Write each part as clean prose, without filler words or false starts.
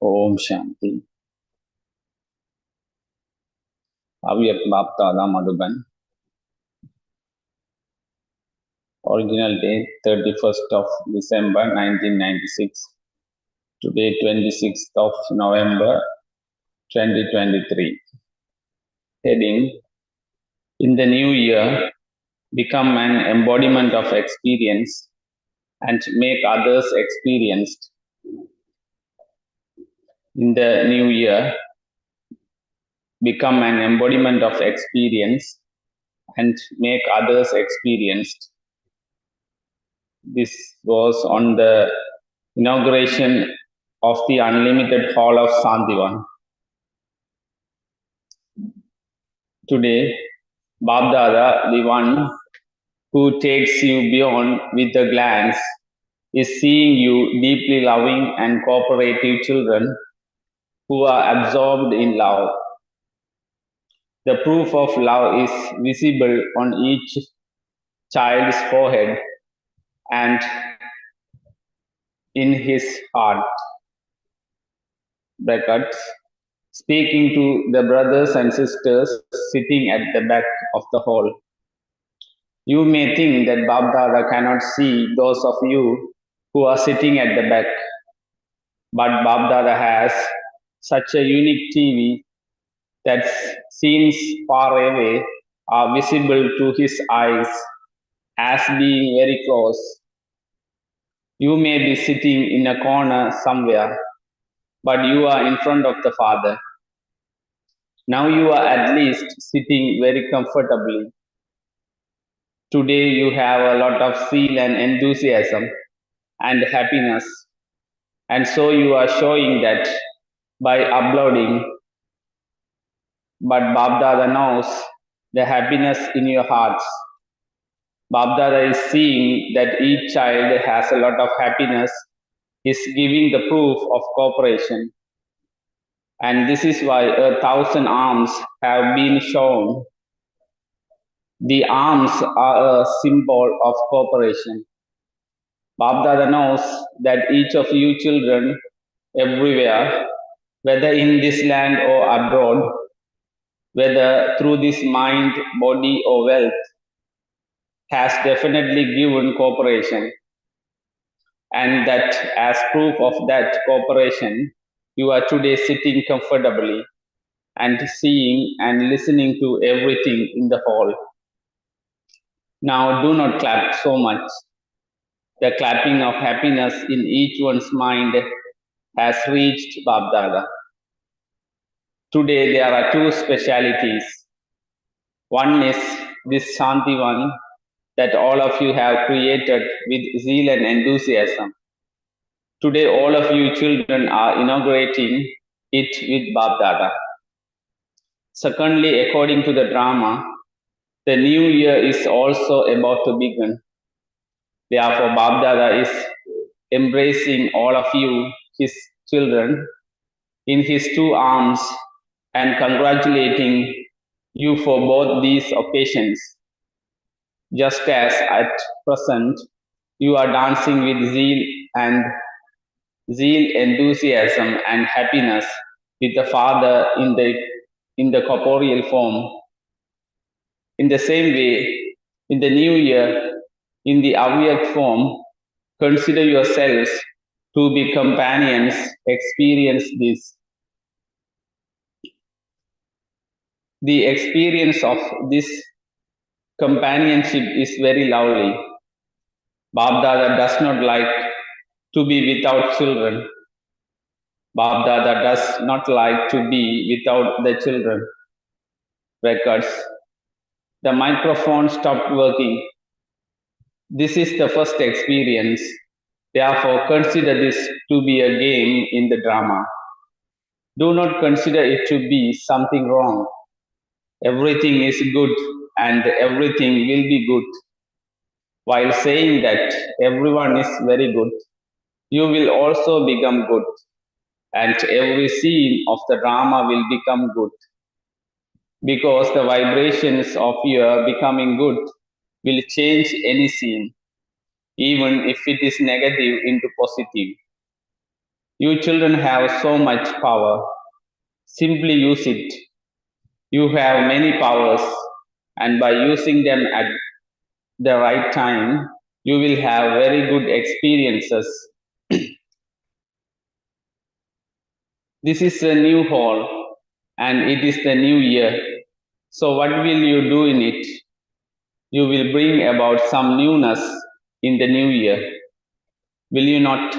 Om Shanti. Avyakth Baptada Madhuban. Original date 31st of December 1996. Today 26th of November 2023. Heading: in the new year, become an embodiment of experience and make others experienced. In the new year, become an embodiment of experience and make others experienced. This was on the inauguration of the Unlimited Hall of Sandivan. Today, Babdada, the one who takes you beyond with a glance, is seeing you deeply loving and cooperative children who are absorbed in love. The proof of love is visible on each child's forehead and in his heart. Brackets, speaking to the brothers and sisters sitting at the back of the hall. You may think that Babdada cannot see those of you who are sitting at the back, but Babdada has such a unique TV that scenes far away are visible to his eyes as being very close. You may be sitting in a corner somewhere, but you are in front of the Father. Now you are at least sitting very comfortably. Today you have a lot of zeal and enthusiasm and happiness, and so you are showing that by uploading. But Babdada knows the happiness in your hearts. Babdada is seeing that each child has a lot of happiness, is giving the proof of cooperation. And this is why 1,000 arms have been shown. The arms are a symbol of cooperation. Babdada knows that each of you children everywhere, whether in this land or abroad, whether through this mind, body or wealth, has definitely given cooperation. And that as proof of that cooperation, you are today sitting comfortably and seeing and listening to everything in the hall. Now do not clap so much. The clapping of happiness in each one's mind has reached Babdada. Today there are two specialities. One is this Shantivan that all of you have created with zeal and enthusiasm. Today all of you children are inaugurating it with Babdada. Secondly, according to the drama, the new year is also about to begin. Therefore, Babdada is embracing all of you, his children, in his two arms and congratulating you for both these occasions. Just as at present, you are dancing with zeal, enthusiasm, and happiness with the Father in the corporeal form. In the same way, in the new year, in the Avyakth form, consider yourselves to be companions, experience this. The experience of this companionship is very lovely. Babdada does not like to be without children. Bab Dada does not like to be without the children. Records. The microphone stopped working. This is the first experience. Therefore, consider this to be a game in the drama. Do not consider it to be something wrong. Everything is good and everything will be good. While saying that everyone is very good, you will also become good, and every scene of the drama will become good because the vibrations of your becoming good will change any scene, even if it is negative into positive. You children have so much power. Simply use it. You have many powers, and by using them at the right time, you will have very good experiences. This is a new hall, and it is the new year. So, what will you do in it? You will bring about some newness in the new year. Will you not?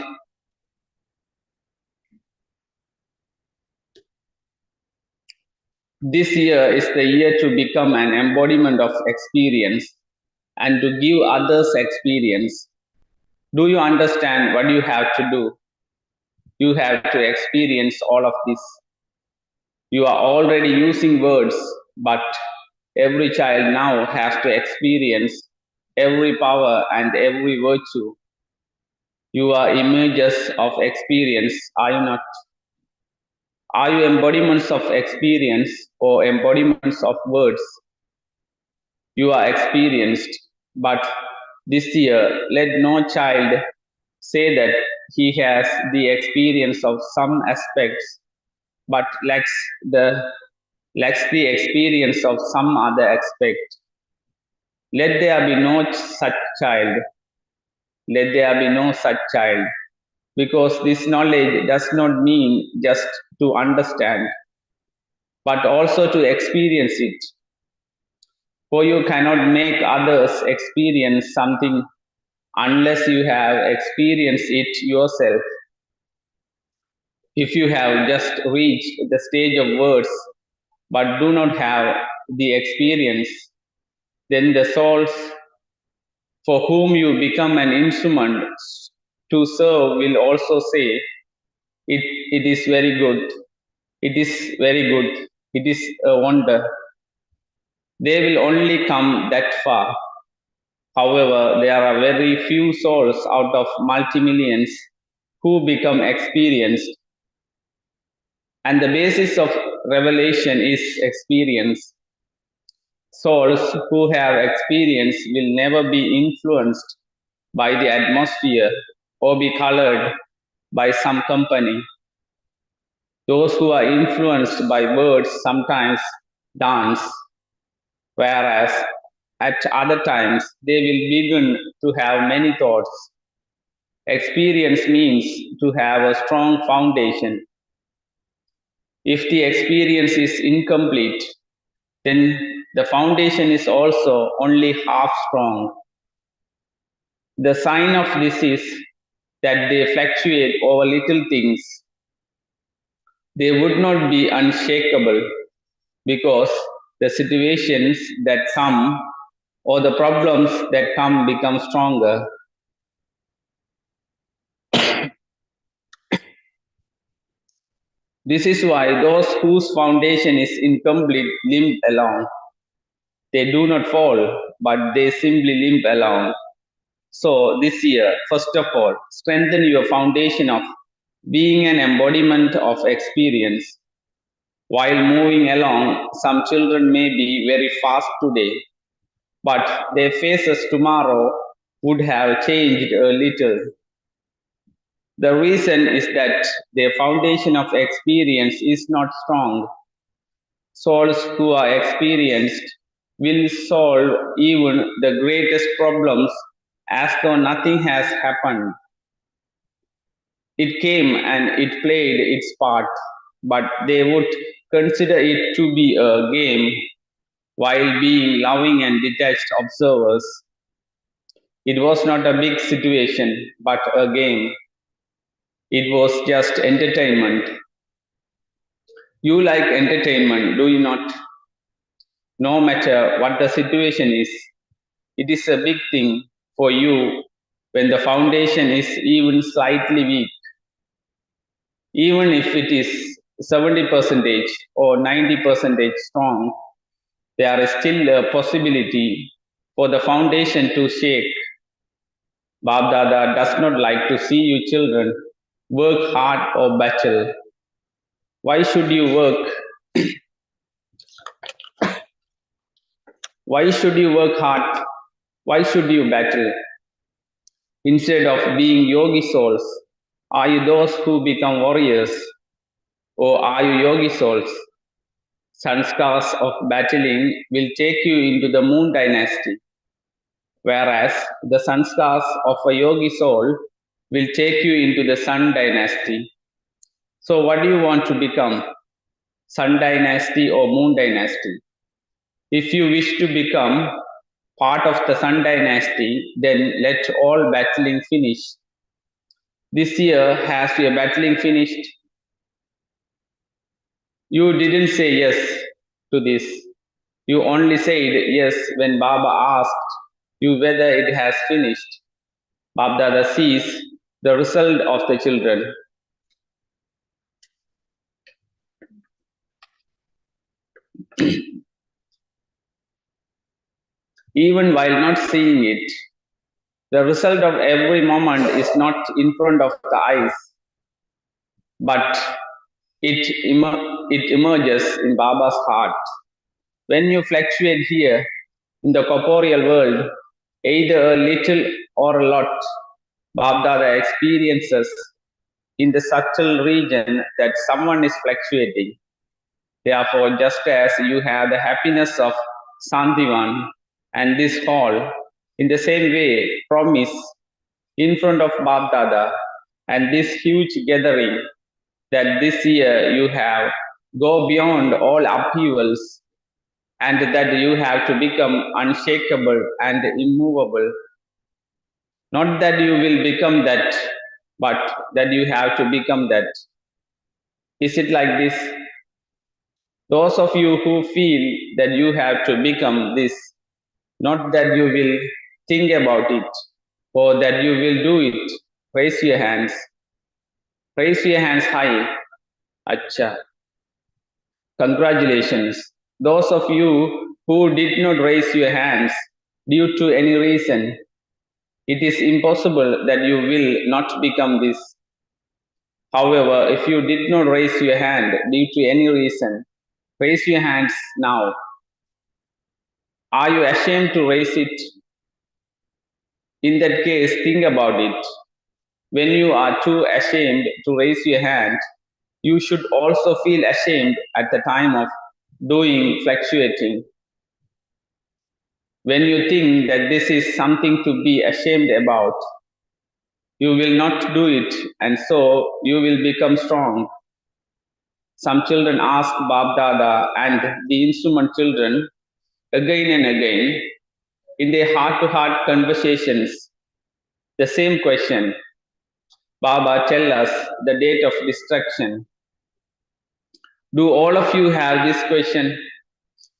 This year is the year to become an embodiment of experience and to give others experience. Do you understand what you have to do? You have to experience all of this. You are already using words, but every child now has to experience every power and every virtue. You are images of experience, are you not? Are you embodiments of experience or embodiments of words? You are experienced, but this year let no child say that he has the experience of some aspects but lacks the experience of some other aspect. Let there be no such child. Let there be no such child. Because this knowledge does not mean just to understand, but also to experience it. For you cannot make others experience something unless you have experienced it yourself. If you have just reached the stage of words but do not have the experience, then the souls for whom you become an instrument to serve will also say, it is very good, it is very good, it is a wonder. They will only come that far. However, there are very few souls out of multi-millions who become experienced, and the basis of revelation is experience. Souls who have experience will never be influenced by the atmosphere or be colored by some company. Those who are influenced by words sometimes dance, whereas at other times they will begin to have many thoughts. Experience means to have a strong foundation. If the experience is incomplete, then the foundation is also only half strong. The sign of this is that they fluctuate over little things. They would not be unshakable because the situations that come or the problems that come become stronger. This is why those whose foundation is incomplete limp along. They do not fall, but they simply limp along. So, this year, first of all, strengthen your foundation of being an embodiment of experience. While moving along, some children may be very fast today, but their faces tomorrow would have changed a little. The reason is that their foundation of experience is not strong. Souls who are experienced will solve even the greatest problems as though nothing has happened. It came and it played its part, but they would consider it to be a game while being loving and detached observers. It was not a big situation, but a game. It was just entertainment. You like entertainment, do you not? No matter what the situation is, it is a big thing for you when the foundation is even slightly weak. Even if it is 70% or 90% strong, there is still a possibility for the foundation to shake. Bab Dada does not like to see you children work hard or battle. Why should you work? Why should you work hard? Why should you battle? Instead of being yogi souls, are you those who become warriors? Or are you yogi souls? Sanskars of battling will take you into the moon dynasty, whereas the sanskars of a yogi soul will take you into the sun dynasty. So, what do you want to become? Sun dynasty or moon dynasty? If you wish to become part of the sun dynasty, then let all battling finish. This year, has your battling finished? You didn't say yes to this. You only said yes when Baba asked you whether it has finished. Bab Dada sees the result of the children. Even while not seeing it, the result of every moment is not in front of the eyes, but it emerges in Baba's heart. When you fluctuate here in the corporeal world, either a little or a lot, Bab Dada experiences in the subtle region that someone is fluctuating. Therefore, just as you have the happiness of Sandivan and this hall, in the same way, promise in front of Bab Dada and this huge gathering that this year you have go beyond all upheavals and that you have to become unshakable and immovable. Not that you will become that, but that you have to become that. Is it like this? Those of you who feel that you have to become this, not that you will think about it or that you will do it, raise your hands. Raise your hands high. Acha. Congratulations. Those of you who did not raise your hands due to any reason, it is impossible that you will not become this. However, if you did not raise your hand due to any reason, raise your hands now. Are you ashamed to raise it? In that case, think about it. When you are too ashamed to raise your hand, you should also feel ashamed at the time of doing fluctuating. When you think that this is something to be ashamed about, you will not do it, and so you will become strong. Some children ask Bab Dada and the instrument children again and again in their heart to heart conversations the same question. Baba, tell us the date of destruction. Do all of you have this question?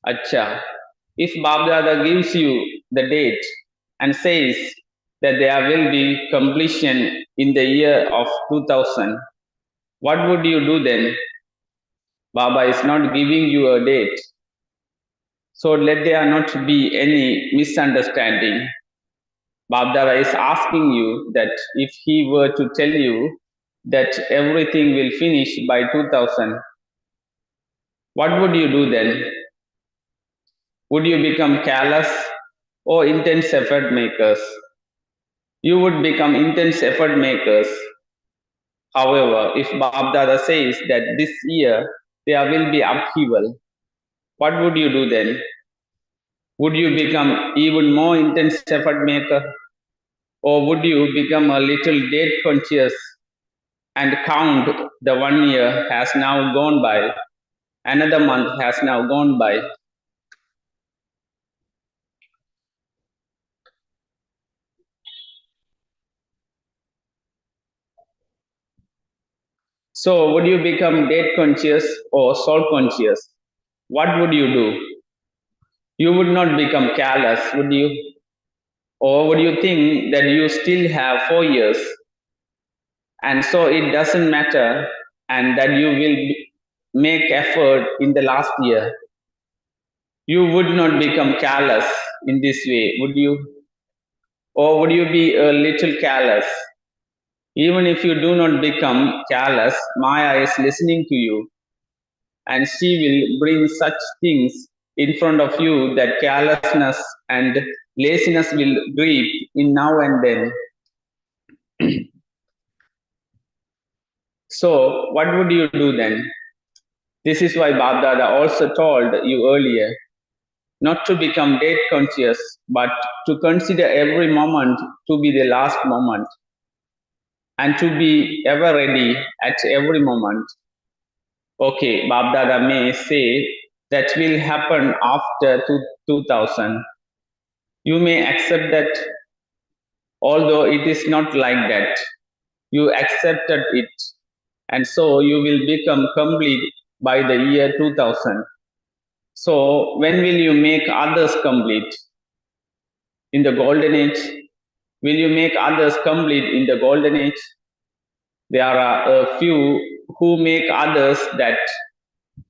Acha. If Bab Dada gives you the date and says that there will be completion in the year of 2000, what would you do then? Baba is not giving you a date. So let there not be any misunderstanding. Bab Dada is asking you that if he were to tell you that everything will finish by 2000, what would you do then? Would you become callous or intense effort makers? You would become intense effort makers. However, if Bab Dada says that this year there will be upheaval, what would you do then? Would you become even more intense effort maker? Or would you become a little date conscious and count the 1 year has now gone by, another month has now gone by? So, would you become date conscious or soul conscious? What would you do? You would not become careless, would you? Or would you think that you still have 4 years and so it doesn't matter and that you will make effort in the last year? You would not become careless in this way, would you? Or would you be a little careless? Even if you do not become careless, Maya is listening to you and she will bring such things in front of you that carelessness and laziness will creep in now and then. So, what would you do then? This is why Babdada also told you earlier not to become date conscious, but to consider every moment to be the last moment and to be ever ready at every moment. Okay, Babdada may say that will happen after 2000. You may accept that, although it is not like that. You accepted it, and so you will become complete by the year 2000. So, when will you make others complete? In the golden age? Will you make others complete in the golden age? There are a few who make others that,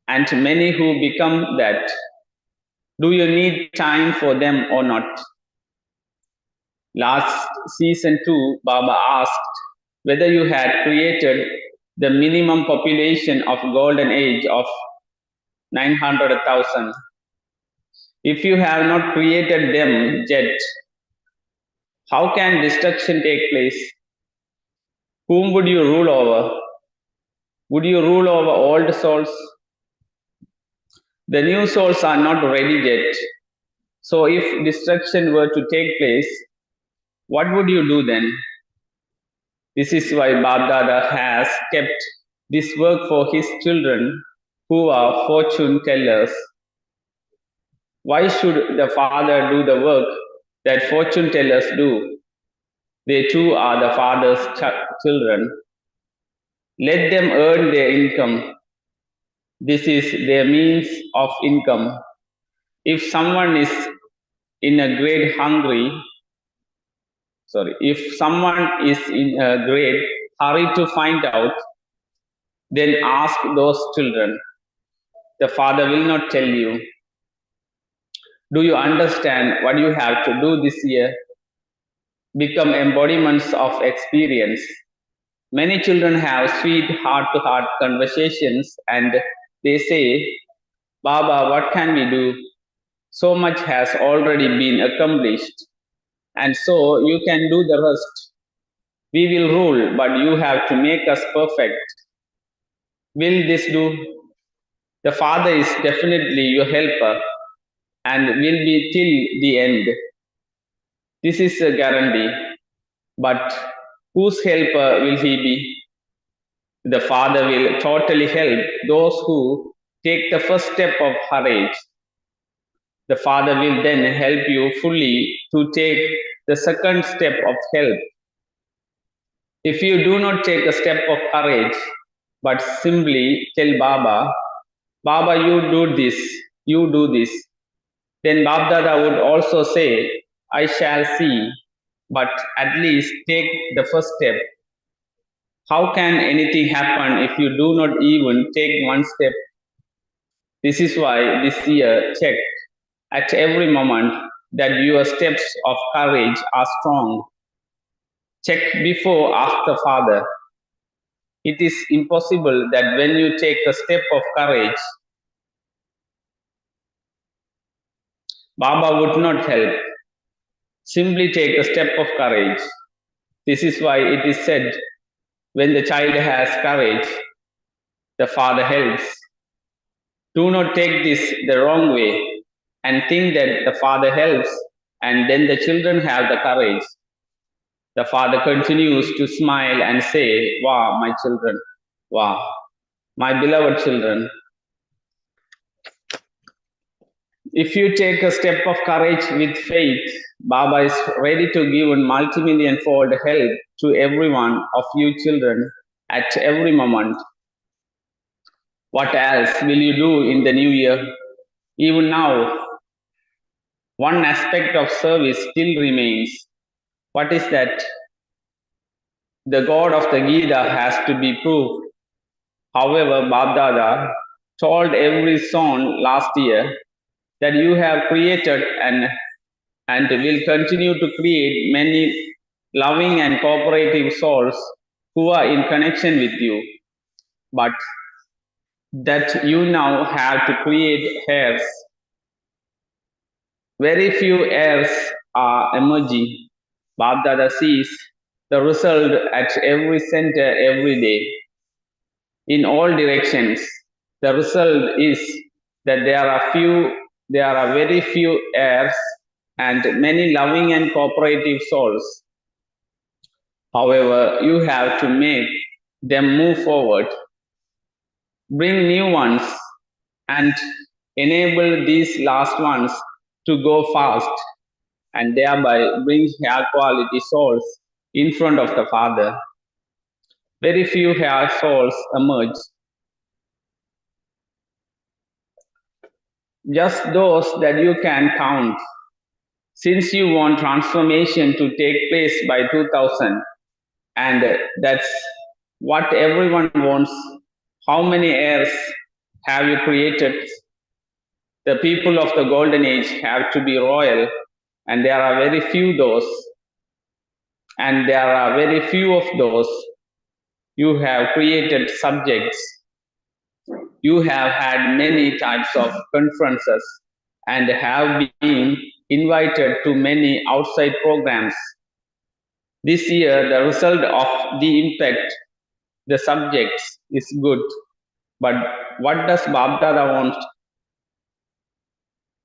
and many who become that. Do you need time for them or not? Last season too, Baba asked whether you had created the minimum population of golden age of 900,000. If you have not created them yet, how can destruction take place? Whom would you rule over? Would you rule over old souls? The new souls are not ready yet. So if destruction were to take place, what would you do then? This is why Babdada has kept this work for his children who are fortune tellers. Why should the father do the work that fortune tellers do? They too are the father's children. Let them earn their income. This is their means of income. If someone is in a great hungry, if someone is in a great hurry to find out, then ask those children. The father will not tell you. Do you understand what you have to do this year? Become embodiments of experience. Many children have sweet heart to heart conversations and they say, Baba, what can we do? So much has already been accomplished, and so you can do the rest. We will rule, but you have to make us perfect. Will this do? The Father is definitely your helper and will be till the end. This is a guarantee. But whose helper will he be? The Father will totally help those who take the first step of courage. The Father will then help you fully to take the second step of help. If you do not take a step of courage, but simply tell Baba, Baba, you do this, then Babdada would also say, I shall see, but at least take the first step. How can anything happen if you do not even take one step? This is why this year check at every moment that your steps of courage are strong. Check before, ask the Father. It is impossible that when you take a step of courage, Baba would not help. Simply take a step of courage. This is why it is said, when the child has courage, the Father helps. Do not take this the wrong way and think that the Father helps and then the children have the courage. The Father continues to smile and say, Wow, my children, wow, my beloved children. If you take a step of courage with faith, Baba is ready to give a multi-million fold help to every one of you children at every moment. What else will you do in the new year? Even now, one aspect of service still remains. What is that? The God of the Gita has to be proved. However, Babdada told every son last year that you have created and will continue to create many loving and cooperative souls who are in connection with you. But that you now have to create heirs. Very few heirs are emerging. Babdada sees the result at every center every day. In all directions, the result is that there are very few heirs and many loving and cooperative souls. However, you have to make them move forward, bring new ones, and enable these last ones to go fast and thereby bring high quality souls in front of the Father. Very few high souls emerge, just those that you can count. Since you want transformation to take place by 2000, and that's what everyone wants, how many heirs have you created? The people of the golden age have to be royal, and there are very few those, and there are very few of those. You have created subjects. You have had many types of conferences and have been invited to many outside programs. This year, the result of the impact, the subjects, is good. But what does Babdada want?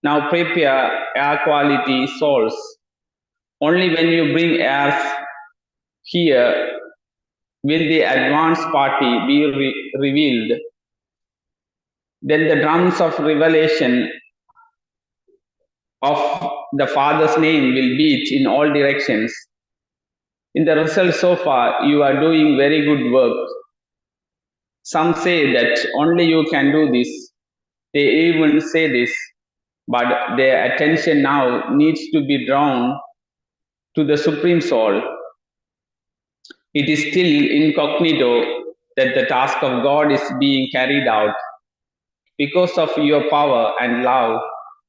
Now prepare air quality souls. Only when you bring airs here will the advanced party be revealed. Then the drums of revelation of the Father's name will beat in all directions. In the result so far, you are doing very good work. Some say that only you can do this. They even say this, but their attention now needs to be drawn to the Supreme Soul. It is still incognito that the task of God is being carried out. Because of your power and love,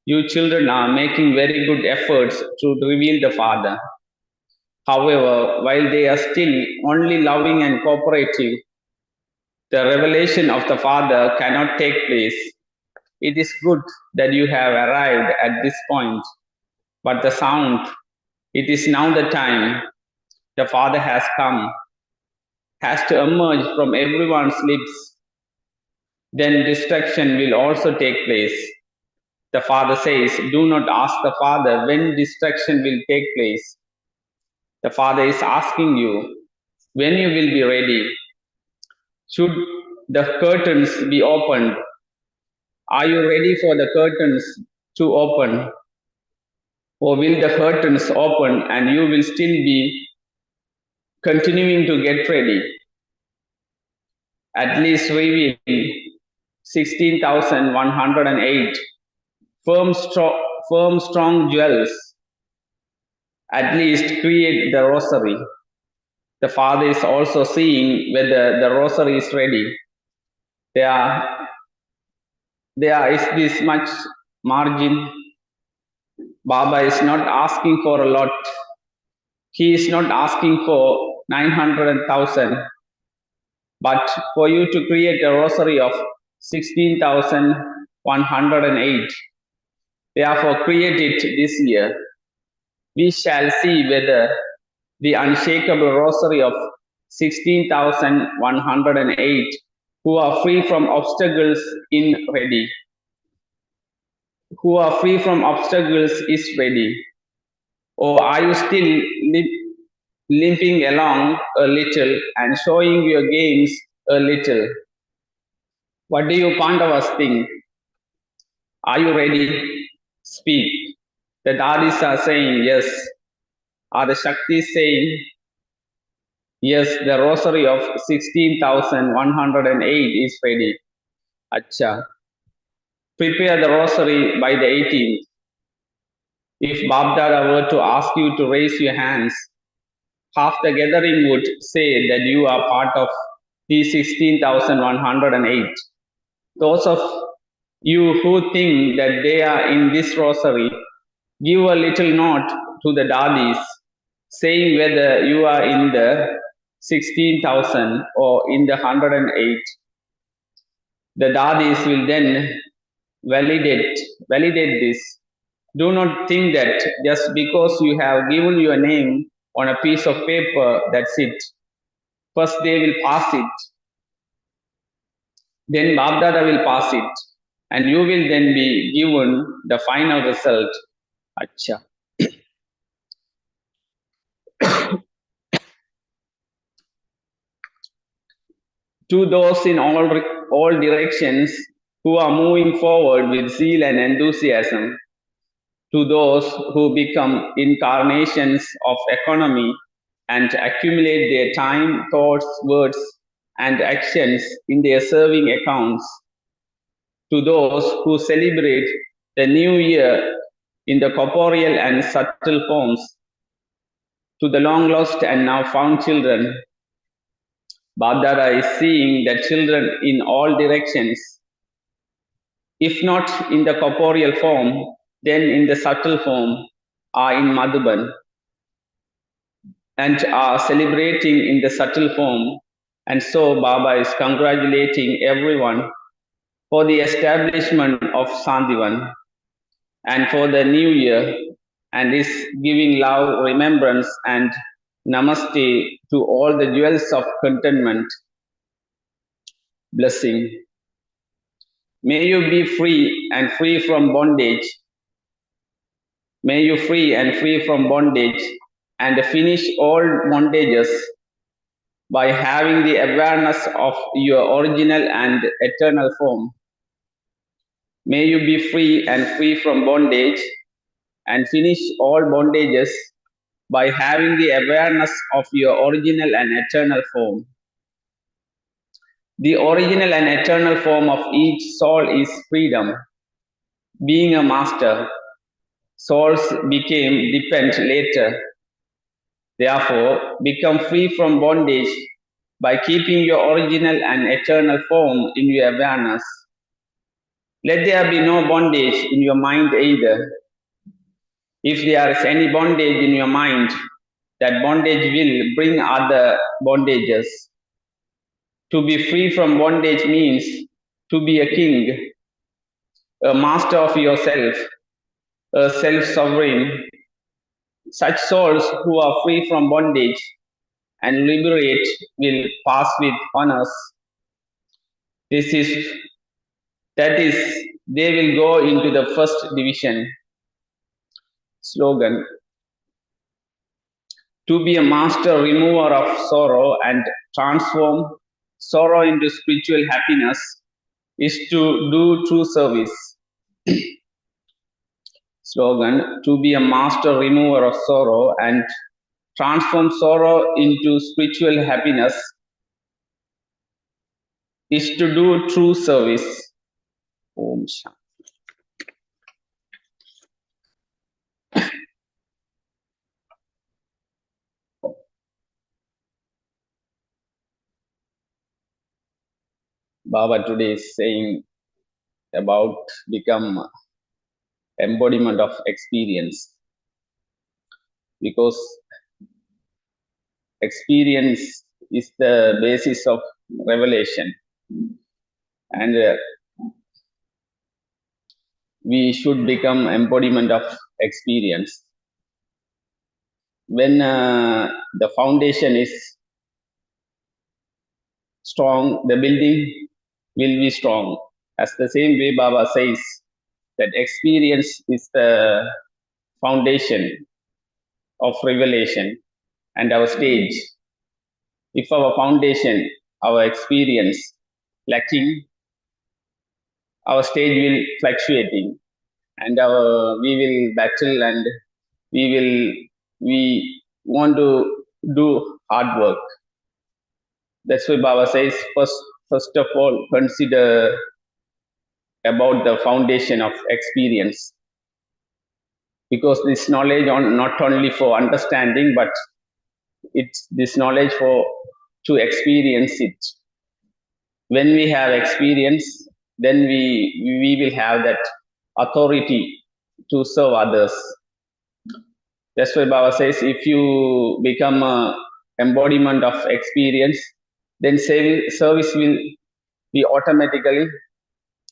you children are making very good efforts to reveal the Father. However, while they are still only loving and cooperative, the revelation of the Father cannot take place. It is good that you have arrived at this point, but the sound, it is now the time. The Father has come, has to emerge from everyone's lips. Then destruction will also take place. The Father says, do not ask the Father when destruction will take place. The Father is asking you when you will be ready. Should the curtains be opened? Are you ready for the curtains to open? Or will the curtains open and you will still be continuing to get ready? At least reveal 16,108 firm, strong jewels. At least create the rosary. The Father is also seeing whether the rosary is ready. There is this much margin. Baba is not asking for a lot. He is not asking for 900,000, but for you to create a rosary of 16,108. Therefore, create it this year. We shall see whether the unshakable rosary of 16,108 who are free from obstacles is ready. Or are you still limping along a little and showing your games a little? What do you Pandavas think? Are you ready? Speak. The Dadis are saying yes. Are the Shaktis saying yes? The rosary of 16,108 is ready. Acha. Prepare the rosary by the 18th. If Babdada were to ask you to raise your hands, half the gathering would say that you are part of the 16,108. Those of you who think that they are in this rosary, give a little nod to the dadis, saying whether you are in the 16,000 or in the 108. The dadis will then validate this. Do not think that just because you have given your name on a piece of paper, that's it. First they will pass it, then Babdada will pass it, and you will then be given the final result. Acha. To those in all directions who are moving forward with zeal and enthusiasm, to those who become incarnations of economy and accumulate their time, thoughts, words, and actions in their serving accounts, to those who celebrate the new year in the corporeal and subtle forms, to the long lost and now found children, Babdada is seeing the children in all directions, if not in the corporeal form, then in the subtle form, are in Madhuban and are celebrating in the subtle form. And so Baba is congratulating everyone for the establishment of Sandivan and for the new year, and is giving love, remembrance, and namaste to all the jewels of contentment. Blessing. May you be free and free from bondage. May you free and free from bondage and finish all bondages by having the awareness of your original and eternal form. May you be free and free from bondage and finish all bondages by having the awareness of your original and eternal form. The original and eternal form of each soul is freedom. Being a master, souls became dependent later. Therefore, become free from bondage by keeping your original and eternal form in your awareness. Let there be no bondage in your mind either. If there is any bondage in your mind, that bondage will bring other bondages. To be free from bondage means to be a king, a master of yourself, a self-sovereign. Such souls who are free from bondage and liberate will pass with honors. That is, they will go into the first division. Slogan: to be a master remover of sorrow and transform sorrow into spiritual happiness is to do true service. Slogan: to be a master remover of sorrow and transform sorrow into spiritual happiness is to do true service. Om Shanti. Baba today is saying about become embodiment of experience, because experience is the basis of revelation, and we should become embodiment of experience. When the foundation is strong, the building will be strong. As the same way Baba says that experience is the foundation of revelation and our stage. If our foundation, our experience lacking, our stage will fluctuating, and we will battle, and we want to do hard work. That's why Baba says first of all consider about the foundation of experience, because this knowledge on not only for understanding, but it's this knowledge for to experience it. When we have experience, then we will have that authority to serve others. That's why Baba says, if you become a embodiment of experience, then service will be automatically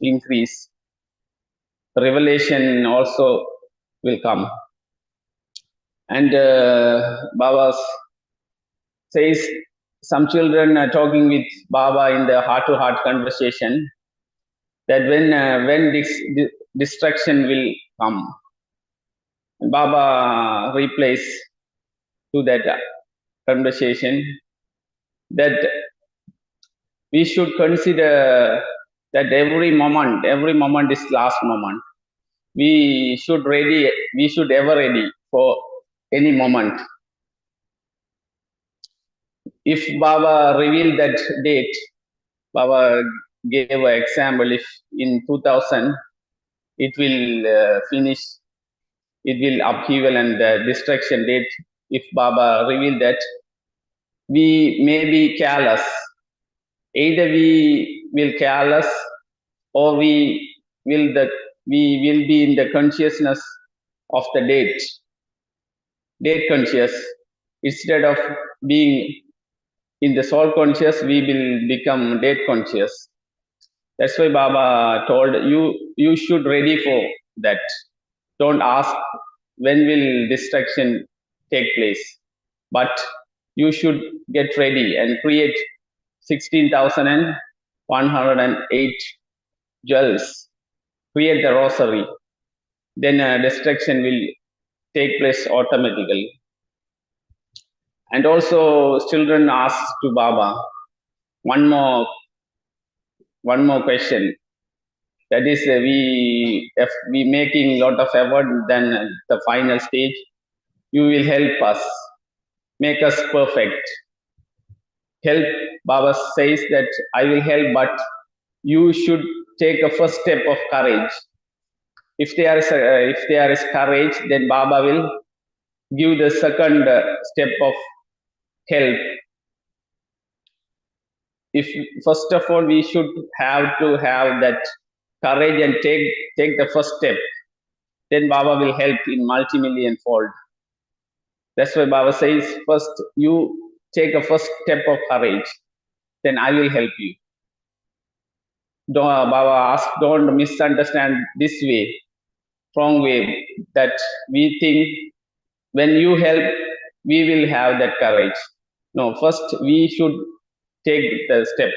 increase. Revelation also will come. And Baba says some children are talking with Baba in the heart-to-heart conversation, that when this distraction will come, Baba replies to that conversation that we should consider that every moment is last moment. We should ever ready for any moment. If Baba revealed that date, Baba gave an example. If in 2000 it will finish, it will upheaval and destruction date. If Baba revealed that, we may be careless. Either we will careless, or we will be in the consciousness of the date conscious. Instead of being in the soul conscious, we will become date conscious. That's why Baba told you should ready for that. Don't ask when will destruction take place, but you should get ready and create 16,108 jewels. Create the rosary. Then destruction will take place automatically. And also, children ask to Baba one more question. That is, if we making lot of effort, then the final stage, you will help us, make us perfect. Help. Baba says that I will help, but you should take a first step of courage. If there is courage, then Baba will give the second step of help. If first of all we should have to have that courage and take the first step, then Baba will help in multi-million fold. That's why Baba says, first you take a first step of courage, then I will help you. Baba asks, don't misunderstand this way, wrong way, that we think when you help, we will have that courage. No, first we should take the step,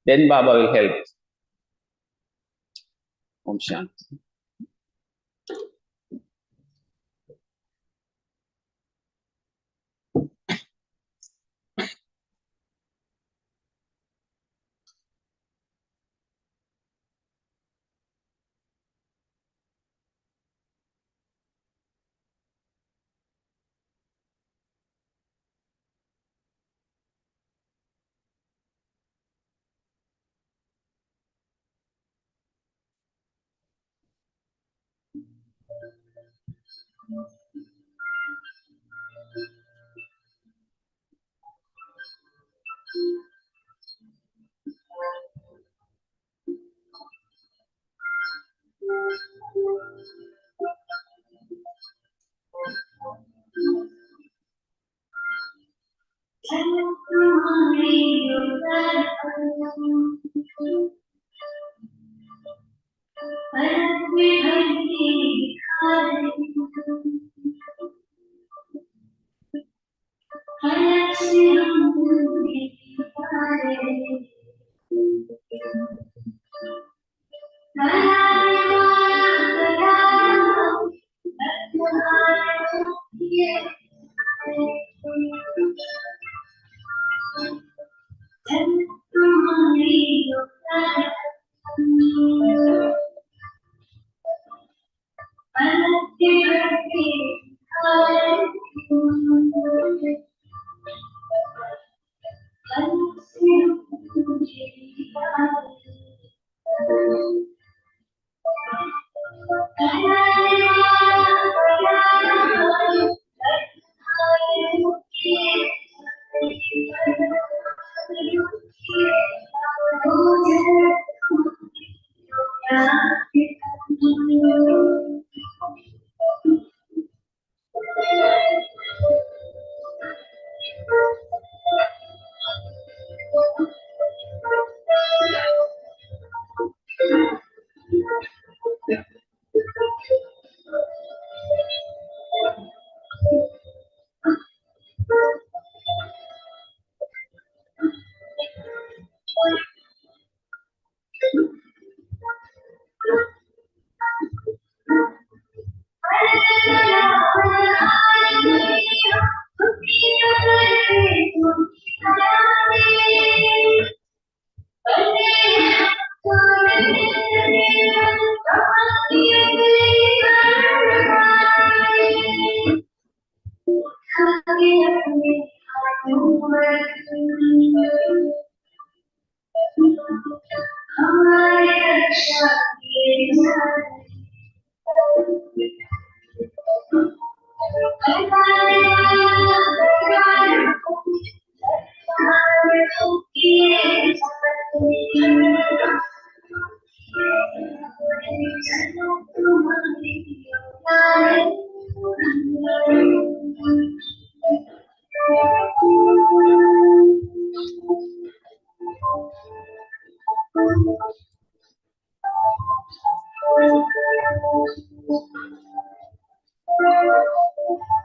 then Baba will help. Om Shanti.